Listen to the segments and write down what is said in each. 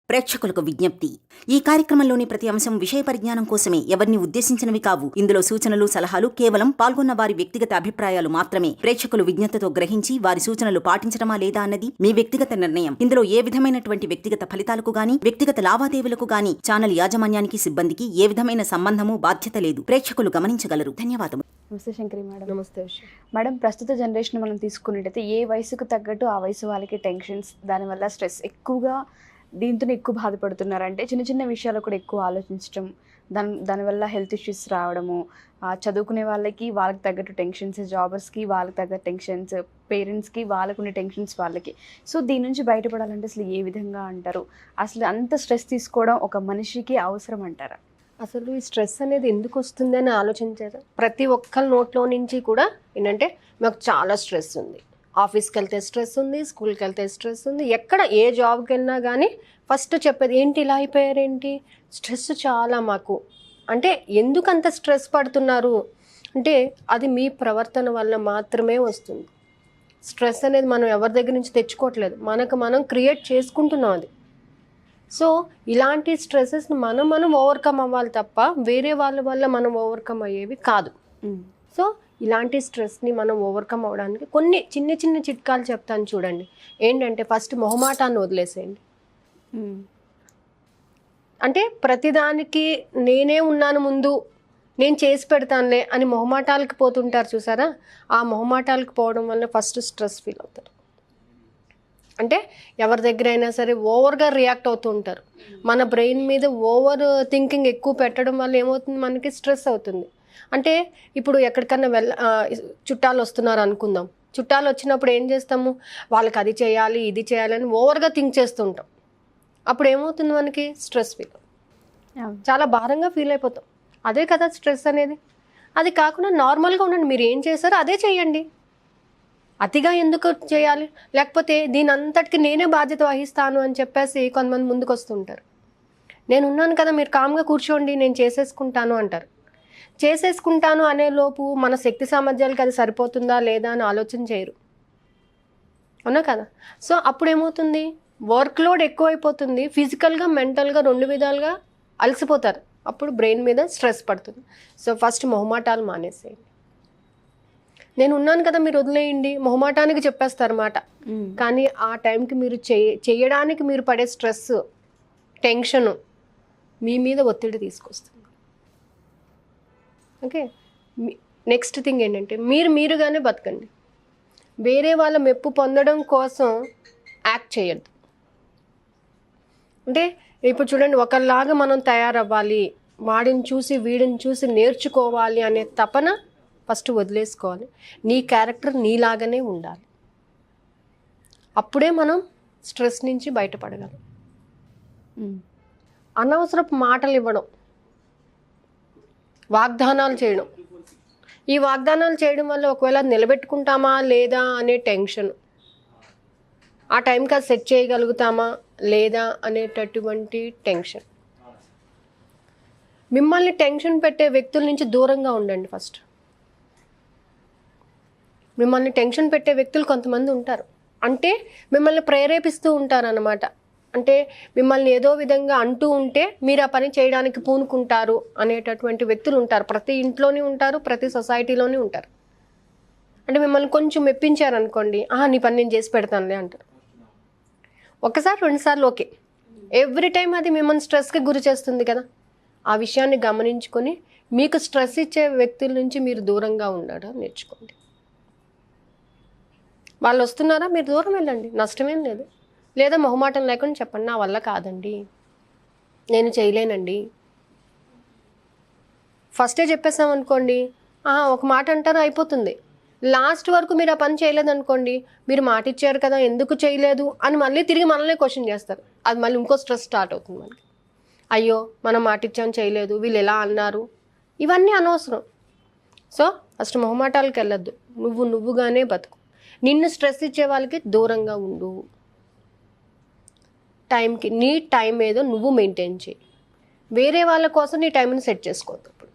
ప్రేక్షకులకు విజ్ఞప్తి. ఈ కార్యక్రమంలోని ప్రతి అంశం విషయ పరిజ్ఞానం కోసమే, ఎవరిని ఉద్దేశించినవి కావు. ఇందులో సూచనలు, సలహాలు కేవలం పాల్గొన్న వారి వ్యక్తిగత అభిప్రాయాలు మాత్రమే. ప్రేక్షకులు విజ్ఞతతో గ్రహించి వారి సూచనలు పాటించడమా లేదా అన్నది మీ వ్యక్తిగత నిర్ణయం. ఇందులో ఏ విధమైనటువంటి వ్యక్తిగత ఫలితాలకు గాని, వ్యక్తిగత లావాదేవీలకు గాని ఛానల్ యాజమాన్యానికి, సిబ్బందికి ఏ విధమైన సంబంధము, బాధ్యత లేదు. ప్రేక్షకులు గమనించగలరు. ధన్యవాదములు. నమస్తే శంకరి మేడం. నమస్తే. మేడం, ప్రస్తుత జనరేషన్ మనం తీసుకున్నట్టయితే ఏ వయసుకు తగ్గట్టు ఆ వయసు వాళ్ళకి టెన్షన్స్, దానివల్ల స్ట్రెస్ ఎక్కువగా, దీంతో ఎక్కువ బాధపడుతున్నారంటే చిన్న చిన్న విషయాలు కూడా ఎక్కువ ఆలోచించడం, దానివల్ల హెల్త్ ఇష్యూస్ రావడము, చదువుకునే వాళ్ళకి వాళ్ళకి తగ్గట్టు టెన్షన్స్, జాబర్స్కి వాళ్ళకి తగ్గ టెన్షన్స్, పేరెంట్స్కి వాళ్ళకున్న టెన్షన్స్ వాళ్ళకి. సో దీని నుంచి బయటపడాలంటే అసలు ఏ విధంగా అంటారు? అసలు అంత స్ట్రెస్ తీసుకోవడం ఒక మనిషికి అవసరం అంటారా? అసలు ఈ స్ట్రెస్ అనేది ఎందుకు వస్తుంది అని ఆలోచించారు. ప్రతి ఒక్కరి నోట్లో నుంచి కూడా ఏంటంటే మాకు చాలా స్ట్రెస్ ఉంది, ఆఫీస్కి వెళ్తే స్ట్రెస్ ఉంది, స్కూల్కి వెళ్తే స్ట్రెస్ ఉంది, ఎక్కడ ఏ జాబ్కి వెళ్ళినా కానీ ఫస్ట్ చెప్పేది ఏంటి, ఇలా అయిపోయారేంటి, స్ట్రెస్ చాలా మాకు. అంటే ఎందుకు అంత స్ట్రెస్ పడుతున్నారు అంటే అది మీ ప్రవర్తన వల్ల మాత్రమే వస్తుంది. స్ట్రెస్ అనేది మనం ఎవరి దగ్గర నుంచి తెచ్చుకోవట్లేదు, మనకు మనం క్రియేట్ చేసుకుంటున్నాం అది. సో ఇలాంటి స్ట్రెస్సెస్ని మనం ఓవర్కమ్ అవ్వాలి తప్ప వేరే వాళ్ళ వల్ల మనం ఓవర్కమ్ అయ్యేవి కాదు. సో ఇలాంటి స్ట్రెస్ని మనం ఓవర్కమ్ అవ్వడానికి కొన్ని చిన్న చిన్న చిట్కాలు చెప్తాను చూడండి. ఏంటంటే ఫస్ట్ మొహమాటాన్ని వదిలేసేయండి. అంటే ప్రతిదానికి నేనే ఉన్నాను ముందు, నేను చేసి పెడతానులే అని మొహమాటాలకు పోతుంటారు చూసారా, ఆ మొహమాటాలకు పోవడం వల్ల ఫస్ట్ స్ట్రెస్ ఫీల్ అవుతారు. అంటే ఎవరి దగ్గర అయినా సరే ఓవర్గా రియాక్ట్ అవుతూ ఉంటారు. మన బ్రెయిన్ మీద ఓవర్ థింకింగ్ ఎక్కువ పెట్టడం వల్ల ఏమవుతుంది, మనకి స్ట్రెస్ అవుతుంది. అంటే ఇప్పుడు ఎక్కడికన్నా చుట్టాలు వస్తున్నారు అనుకుందాం, చుట్టాలు వచ్చినప్పుడు ఏం చేస్తాము, వాళ్ళకి అది చేయాలి ఇది చేయాలని ఓవర్గా థింక్ చేస్తుంటాం. అప్పుడు ఏమవుతుంది, మనకి స్ట్రెస్ ఫీల్, చాలా భారంగా ఫీల్ అయిపోతాం. అదే కదా స్ట్రెస్ అనేది. అది కాకుండా నార్మల్గా ఉండండి, మీరు ఏం చేశారో అదే చేయండి. అతిగా ఎందుకు చేయాలి, లేకపోతే దీని అంతటికి నేనే బాధ్యత వహిస్తాను అని చెప్పేసి కొంతమంది ముందుకు వస్తుంటారు. నేను ఉన్నాను కదా, మీరు కామ్గా కూర్చోండి, నేను చేసేసుకుంటాను అంటారు. చేసేసుకుంటాను అనే లోపు మన శక్తి సామర్థ్యాలకి అది సరిపోతుందా లేదా అని ఆలోచన చేయరు, అవునా కదా. సో అప్పుడు ఏమవుతుంది, వర్క్ లోడ్ ఎక్కువైపోతుంది, ఫిజికల్గా మెంటల్గా రెండు విధాలుగా అలసిపోతారు. అప్పుడు బ్రెయిన్ మీద స్ట్రెస్ పడుతుంది. సో ఫస్ట్ మొహమాటాలు మానేసేయండి. నేను ఉన్నాను కదా మీరు వదిలేయండి, మొహమాటానికి చెప్పేస్తారు మాట. కానీ ఆ టైంకి మీరు చేయడానికి మీరు పడే స్ట్రెస్, టెన్షను మీ మీద ఒత్తిడి తీసుకొస్తుంది. ఓకే, నెక్స్ట్ థింగ్ ఏంటంటే మీరుగానే బతకండి. వేరే వాళ్ళ మెప్పు పొందడం కోసం యాక్ట్ చేయొద్దు. అంటే ఇప్పుడు చూడండి, ఒకరిలాగా మనం తయారవ్వాలి, వాడిని చూసి వీడిని చూసి నేర్చుకోవాలి అనే తపన ఫస్ట్ వదిలేసుకోవాలి. నీ క్యారెక్టర్ నీలాగానే ఉండాలి. అప్పుడే మనం స్ట్రెస్ నుంచి బయటపడగలం. అనవసరపు మాటలు ఇవ్వడం, వాగ్దానాలు చేయడం, ఈ వాగ్దానాలు చేయడం వల్ల ఒకవేళ నిలబెట్టుకుంటామా లేదా అనే టెన్షన్, ఆ టైంకి అది సెట్ చేయగలుగుతామా లేదా అనేటటువంటి టెన్షన్. మిమ్మల్ని టెన్షన్ పెట్టే వ్యక్తుల నుంచి దూరంగా ఉండండి. ఫస్ట్ మిమ్మల్ని టెన్షన్ పెట్టే వ్యక్తులు కొంతమంది ఉంటారు, అంటే మిమ్మల్ని ప్రేరేపిస్తూ ఉంటారు అన్నమాట. అంటే మిమ్మల్ని ఏదో విధంగా అంటూ ఉంటే మీరు ఆ పని చేయడానికి పూనుకుంటారు అనేటటువంటి వ్యక్తులు ఉంటారు. ప్రతి ఇంట్లోనే ఉంటారు, ప్రతి సొసైటీలోనే ఉంటారు. అంటే మిమ్మల్ని కొంచెం మెప్పించారనుకోండి, నీ పని నేను చేసి పెడతానులే అంటారు. ఒకసారి రెండుసార్లు ఓకే, ఎవ్రీ టైం అది మిమ్మల్ని స్ట్రెస్కి గురి చేస్తుంది కదా. ఆ విషయాన్ని గమనించుకొని మీకు స్ట్రెస్ ఇచ్చే వ్యక్తుల నుంచి మీరు దూరంగా ఉండడం నేర్చుకోండి. వాళ్ళు వస్తున్నారా, మీరు దూరం వెళ్ళండి, నష్టమేం లేదు. లేదా మొహమాటం లేకుండా చెప్పండి, నా వల్ల కాదండి, నేను చేయలేనండి. ఫస్టే చెప్పేసామనుకోండి, ఒక మాట అంటారు అయిపోతుంది. లాస్ట్ వరకు మీరు ఆ పని చేయలేదనుకోండి, మీరు మాట ఇచ్చారు కదా ఎందుకు చేయలేదు అని మళ్ళీ తిరిగి మనల్ని క్వశ్చన్ చేస్తారు. అది మళ్ళీ ఇంకో స్ట్రెస్ స్టార్ట్ అవుతుంది మనకి. అయ్యో మనం మాట ఇచ్చాం చేయలేదు, వీళ్ళు ఎలా అన్నారు, ఇవన్నీ అనవసరం. సో ఫస్ట్ మొహమాటాలకు వెళ్ళొద్దు, నువ్వుగానే బతుకు. నిన్ను స్ట్రెస్ ఇచ్చే వాళ్ళకి దూరంగా ఉండు. టైంకి నీ టైం ఏదో నువ్వు మెయింటైన్ చేయి. వేరే వాళ్ళ కోసం నీ టైంని సెట్ చేసుకోవద్దు. ఇప్పుడు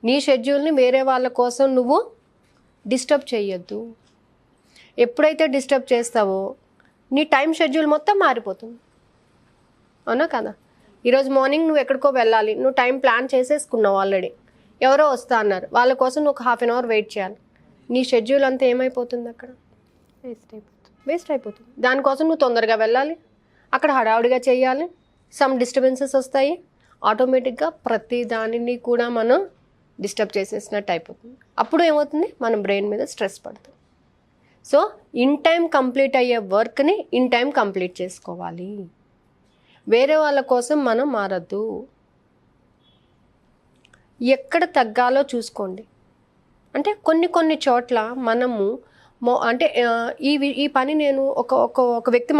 నీ షెడ్యూల్ని వేరే వాళ్ళ కోసం నువ్వు డిస్టర్బ్ చేయొద్దు. ఎప్పుడైతే డిస్టర్బ్ చేస్తావో నీ టైం షెడ్యూల్ మొత్తం మారిపోతుంది. అవునా కదా? ఈరోజు మార్నింగ్ నువ్వు ఎక్కడికో వెళ్ళాలి, నువ్వు టైం ప్లాన్ చేసేసుకున్నావు ఆల్రెడీ, ఎవరో వస్తా అన్నారు, వాళ్ళ కోసం నువ్వు ఒక 1/2 అవర్ వెయిట్ చేయాలి. నీ షెడ్యూల్ అంతా ఏమైపోతుంది అక్కడ? వేస్ట్ అయిపోతుంది. దానికోసం నువ్వు తొందరగా వెళ్ళాలి, అక్కడ హడావుడిగా చేయాలి, సమ్ డిస్టర్బెన్సెస్ వస్తాయి, ఆటోమేటిక్గా ప్రతి దానిని కూడా మనం డిస్టర్బ్ చేసేసినట్టు అయిపోతుంది. అప్పుడు ఏమవుతుంది, మన బ్రెయిన్ మీద స్ట్రెస్ పడుతుంది. సో ఇన్ టైం కంప్లీట్ అయ్యే వర్క్ని ఇన్ టైం కంప్లీట్ చేసుకోవాలి. వేరే వాళ్ళ కోసం మనం మారద్దు. ఎక్కడ తగ్గాలో చూసుకోండి. అంటే కొన్ని చోట్ల మనము అంటే ఈ పని నేను ఒక వ్యక్తి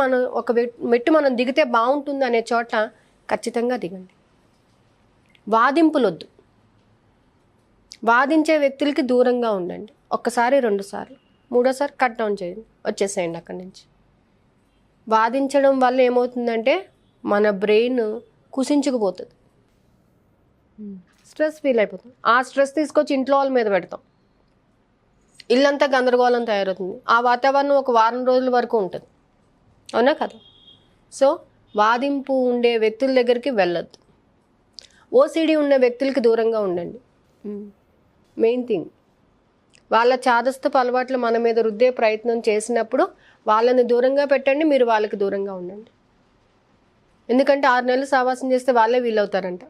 మెట్టు మనం దిగితే బాగుంటుంది అనే చోట ఖచ్చితంగా దిగండి. వాదింపులొద్దు. వాదించే వ్యక్తులకి దూరంగా ఉండండి. 1 2 సార్లు, 3సారి కట్ డౌన్ చేయండి, వచ్చేసేయండి అక్కడి నుంచి. వాదించడం వల్ల ఏమవుతుందంటే మన బ్రెయిన్ కుసించుకుపోతుంది, స్ట్రెస్ ఫీల్ అయిపోతుంది. ఆ స్ట్రెస్ తీసుకొచ్చి ఇంట్లో వాళ్ళ మీద పెడతాం, ఇల్లంతా గందరగోళం తయారవుతుంది. ఆ వాతావరణం ఒక వారం రోజుల వరకు ఉంటుంది. అవునా కదా? సో వాదింపు ఉండే వ్యక్తుల దగ్గరికి వెళ్ళొద్దు. ఓసిడి ఉన్న వ్యక్తులకి దూరంగా ఉండండి. మెయిన్ థింగ్, వాళ్ళ చాదస్తపు అలవాట్లు మన మీద రుద్దే ప్రయత్నం చేసినప్పుడు వాళ్ళని దూరంగా పెట్టండి, మీరు వాళ్ళకి దూరంగా ఉండండి. ఎందుకంటే 6 నెలలు సావాసం చేస్తే వాళ్ళే వీలవుతారంట.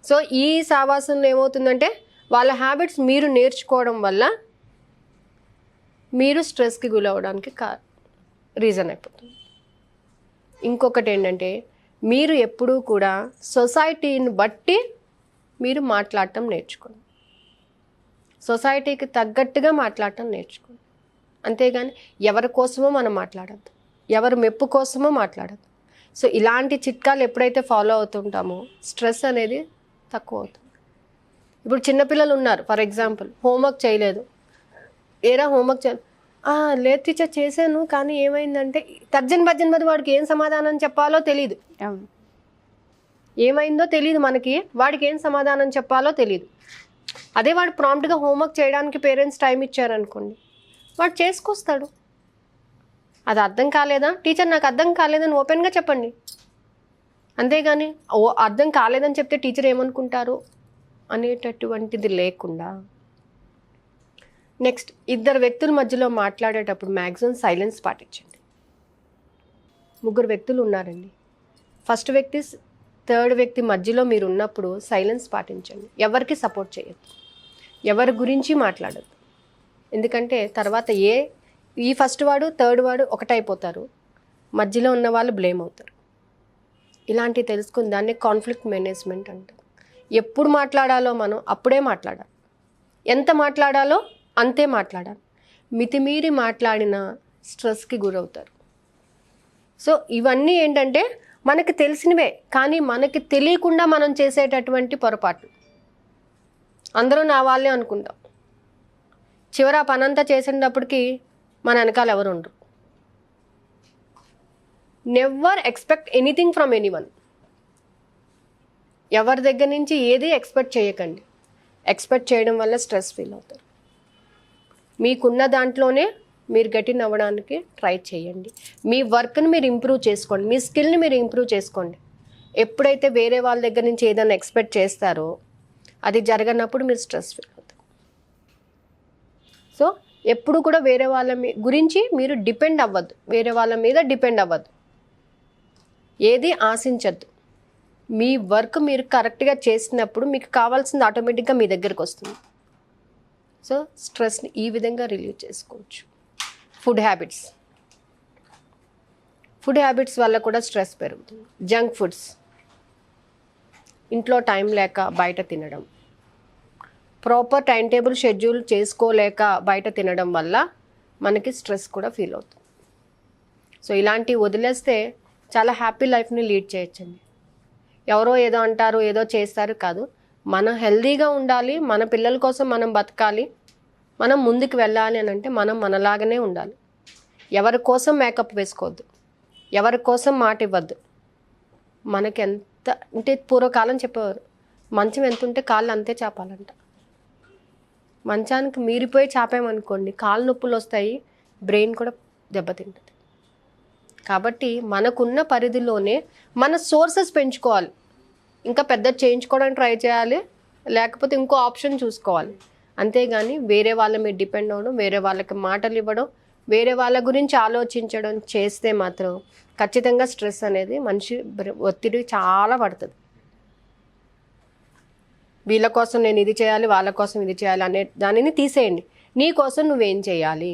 సో ఈ సావాసంలో ఏమవుతుందంటే వాళ్ళ హ్యాబిట్స్ మీరు నేర్చుకోవడం వల్ల మీరు స్ట్రెస్కి గురవడానికి రీజన్ అయిపోతుంది. ఇంకొకటి ఏంటంటే, మీరు ఎప్పుడూ కూడా సొసైటీని బట్టి మీరు మాట్లాడటం నేర్చుకోండి. సొసైటీకి తగ్గట్టుగా మాట్లాడటం నేర్చుకోండి. అంతేగాని ఎవరి కోసమో మనం మాట్లాడద్దు, ఎవరి మెప్పు కోసమో మాట్లాడద్దు. సో ఇలాంటి చిట్కాలు ఎప్పుడైతే ఫాలో అవుతుంటామో స్ట్రెస్ అనేది తక్కువ అవుతుంది. ఇప్పుడు చిన్నపిల్లలు ఉన్నారు, ఫర్ ఎగ్జాంపుల్ హోంవర్క్ చేయలేదు, ఏరా హోంవర్క్ లేదు టీచర్ చేశాను, కానీ ఏమైందంటే తర్జన్ భర్జన్ మరి వాడికి ఏం సమాధానం చెప్పాలో తెలియదు. ఏమైందో తెలియదు మనకి, వాడికి ఏం సమాధానం చెప్పాలో తెలియదు. అదే వాడు ప్రాంప్ట్గా హోంవర్క్ చేయడానికి పేరెంట్స్ టైం ఇచ్చారనుకోండి, వాడు చేసుకొస్తాడు. అది అర్థం కాలేదా టీచర్, నాకు అర్థం కాలేదని ఓపెన్గా చెప్పండి. అంతేగాని అర్థం కాలేదని చెప్తే టీచర్ ఏమనుకుంటారు అనేటటువంటిది లేకుండా. నెక్స్ట్, 2 వ్యక్తుల మధ్యలో మాట్లాడేటప్పుడు మ్యాక్సిమం సైలెన్స్ పాటించండి. 3 వ్యక్తులు ఉన్నారండి, ఫస్ట్ వ్యక్తి 3rd వ్యక్తి మధ్యలో మీరు ఉన్నప్పుడు సైలెన్స్ పాటించండి. ఎవరికి సపోర్ట్ చేయొద్దు, ఎవరి గురించి మాట్లాడద్దు. ఎందుకంటే తర్వాత ఈ ఫస్ట్ వాడు 3rd వాడు ఒకటైపోతారు, మధ్యలో ఉన్న వాళ్ళు బ్లేమ్ అవుతారు. ఇలాంటివి తెలుసుకుని దాన్ని కాన్ఫ్లిక్ట్ మేనేజ్మెంట్ అంటారు. ఎప్పుడు మాట్లాడాలో మనం అప్పుడే మాట్లాడాలి, ఎంత మాట్లాడాలో అంతే మాట్లాడాలి. మితిమీరి మాట్లాడిన స్ట్రెస్కి గురవుతారు. సో ఇవన్నీ ఏంటంటే మనకి తెలిసినవే, కానీ మనకి తెలియకుండా మనం చేసేటటువంటి పొరపాట్లు. అందరూ నా వాళ్ళే అనుకుంటాం, చివరి ఆ పనంతా చేసేటప్పటికి మన వెనకాల ఎవరు ఉండరు. Never expect anything from anyone. ఎవరి దగ్గర నుంచి ఏది ఎక్స్పెక్ట్ చేయకండి. ఎక్స్పెక్ట్ చేయడం వల్ల స్ట్రెస్ ఫీల్ అవుతారు. మీకున్న దాంట్లోనే మీరు గెటిన్ అవ్వడానికి ట్రై చేయండి. మీ వర్క్ని మీరు ఇంప్రూవ్ చేసుకోండి, మీ స్కిల్ని మీరు ఇంప్రూవ్ చేసుకోండి. ఎప్పుడైతే వేరే వాళ్ళ దగ్గర నుంచి ఏదైనా ఎక్స్పెక్ట్ చేస్తారో అది జరగనప్పుడు మీరు స్ట్రెస్ ఫీల్ అవుతారు. సో ఎప్పుడు కూడా వేరే వాళ్ళ గురించి మీరు డిపెండ్ అవ్వద్దు, వేరే వాళ్ళ మీద డిపెండ్ అవ్వద్దు, ఏది ఆశించద్దు. మీ వర్క్ మీరు కరెక్ట్గా చేసినప్పుడు మీకు కావాల్సింది ఆటోమేటిక్గా మీ దగ్గరకు వస్తుంది. సో స్ట్రెస్ని ఈ విధంగా రిలీవ్ చేసుకోవచ్చు. ఫుడ్ హ్యాబిట్స్ వల్ల కూడా స్ట్రెస్ పెరుగుతుంది. జంక్ ఫుడ్స్, ఇంట్లో టైం లేక బయట తినడం, ప్రాపర్ టైం టేబుల్ షెడ్యూల్ చేసుకోలేక బయట తినడం వల్ల మనకి స్ట్రెస్ కూడా ఫీల్ అవుతుంది. సో ఇలాంటివి వదిలేస్తే చాలా హ్యాపీ లైఫ్ని లీడ్ చేయొచ్చండి. ఎవరో ఏదో అంటారు, ఏదో చేస్తారు కాదు, మనం హెల్దీగా ఉండాలి, మన పిల్లల కోసం మనం బతకాలి, మనం ముందుకు వెళ్ళాలి అని అంటే మనం మనలాగానే ఉండాలి. ఎవరి కోసం మేకప్ వేసుకోవద్దు, ఎవరి కోసం మాట ఇవ్వద్దు. మనకి ఎంత అంటే పూర్వకాలం చెప్పేవారు, మంచం ఎంత ఉంటే కాళ్ళు అంతే చాపాలంట. మంచానికి మీరిపోయి చాపామనుకోండి కాళ్ళు నొప్పులు వస్తాయి, బ్రెయిన్ కూడా దెబ్బతింటుంది. కాబట్టి మనకున్న పరిధిలోనే మన సోర్సెస్ పెంచుకోవాలి. ఇంకా పెద్ద చేయించుకోవడానికి ట్రై చేయాలి, లేకపోతే ఇంకో ఆప్షన్ చూసుకోవాలి. అంతేగాని వేరే వాళ్ళ మీద డిపెండ్ అవ్వడం, వేరే వాళ్ళకి మాటలు ఇవ్వడం, వేరే వాళ్ళ గురించి ఆలోచించడం చేస్తే మాత్రం ఖచ్చితంగా స్ట్రెస్ అనేది మనిషి ఒత్తిడి చాలా పడుతుంది. వీళ్ళ కోసం నేను ఇది చేయాలి, వాళ్ళ కోసం ఇది చేయాలి అనే దానిని తీసేయండి. నీ కోసం నువ్వేం చేయాలి,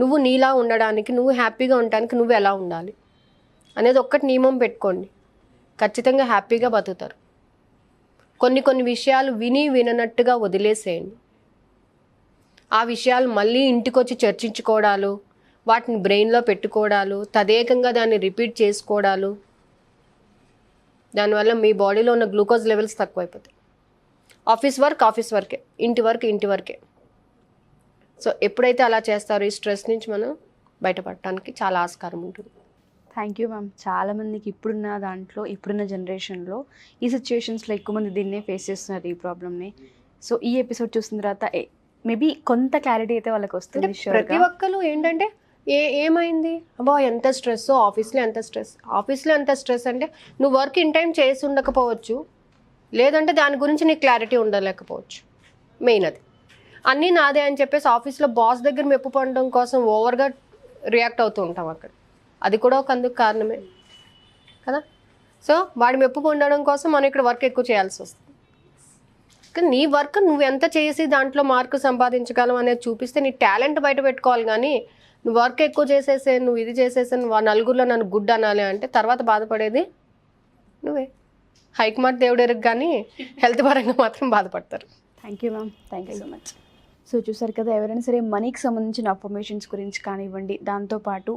నువ్వు నీలా ఉండడానికి, నువ్వు హ్యాపీగా ఉండడానికి నువ్వు ఎలా ఉండాలి అనేది ఒక్కటి నియమం పెట్టుకోండి. ఖచ్చితంగా హ్యాపీగా బతుకుతారు. కొన్ని విషయాలు విననట్టుగా వదిలేసేయండి. ఆ విషయాలు మళ్ళీ ఇంటికి వచ్చి చర్చించుకోవడాలు, వాటిని బ్రెయిన్లో పెట్టుకోవడాలు, తదేకంగా దాన్ని రిపీట్ చేసుకోవడాలు, దానివల్ల మీ బాడీలో ఉన్న గ్లూకోజ్ లెవెల్స్ తక్కువైపోతాయి. ఆఫీస్ వర్కే, ఇంటి వరకే. సో ఎప్పుడైతే అలా చేస్తారో ఈ స్ట్రెస్ నుంచి మనం బయటపడటానికి చాలా ఆస్కారం ఉంటుంది. Thank you ma'am. చాలామందికి ఇప్పుడున్న జనరేషన్లో ఈ సిచ్యువేషన్స్లో ఎక్కువ మంది దీన్నే ఫేస్ చేస్తున్నారు, ఈ ప్రాబ్లమ్ని. సో ఈ ఎపిసోడ్ చూసిన తర్వాత మేబీ కొంత క్లారిటీ అయితే వాళ్ళకి వస్తుంది. ప్రతి ఒక్కరు ఏంటంటే ఏమైంది అబ్బా ఎంత స్ట్రెస్, ఆఫీస్లో ఎంత స్ట్రెస్ అంటే నువ్వు వర్క్ ఇన్ టైం చేసి ఉండకపోవచ్చు, లేదంటే దాని గురించి నీకు క్లారిటీ ఉండలేకపోవచ్చు. మెయిన్ అది అన్నీ నాదే అని చెప్పేసి ఆఫీస్లో బాస్ దగ్గర మెప్పు పొందడం కోసం ఓవర్గా రియాక్ట్ అవుతూ ఉంటాం అక్కడ. అది కూడా ఒక అందుకు కారణమే కదా. సో వాడి మెప్పు పొందడం కోసం మనం ఇక్కడ వర్క్ ఎక్కువ చేయాల్సి వస్తుంది. కానీ నీ వర్క్ నువ్వు ఎంత చేసి దాంట్లో మార్కు సంపాదించగలవు అనేది చూపిస్తే నీ టాలెంట్ బయట పెట్టుకోవాలి. కానీ నువ్వు వర్క్ ఎక్కువ చేసేసే, నువ్వు ఇది చేసేసే, నువ్వు నలుగురిలో నన్ను గుడ్ అనాలి అంటే తర్వాత బాధపడేది నువ్వే. హైక్ మాట దేవుడు ఎరుగు, కానీ హెల్త్ పరంగా మాత్రం బాధపడతారు. Thank you ma'am. Thank you so much. So చూసారు కదా, ఎవరైనా సరే మనీకి సంబంధించిన అఫర్మేషన్స్ గురించి కానివ్వండి, దాంతోపాటు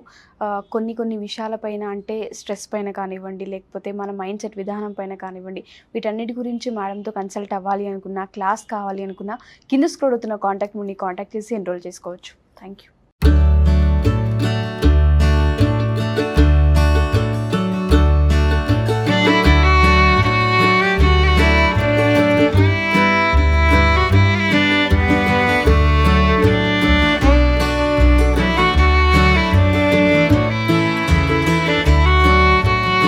కొన్ని విషయాలపైన అంటే స్ట్రెస్ పైన కానివ్వండి, లేకపోతే మన మైండ్ సెట్ విధానం పైన కానివ్వండి, వీటన్నిటి గురించి మేడంతో కన్సల్ట్ అవ్వాలి అనుకున్నా, క్లాస్ కావాలి అనుకున్నా, కింద స్క్రోల్ అవుతున్న కాంటాక్ట్ చేసి ఎన్రోల్ చేసుకోవచ్చు. Thank you.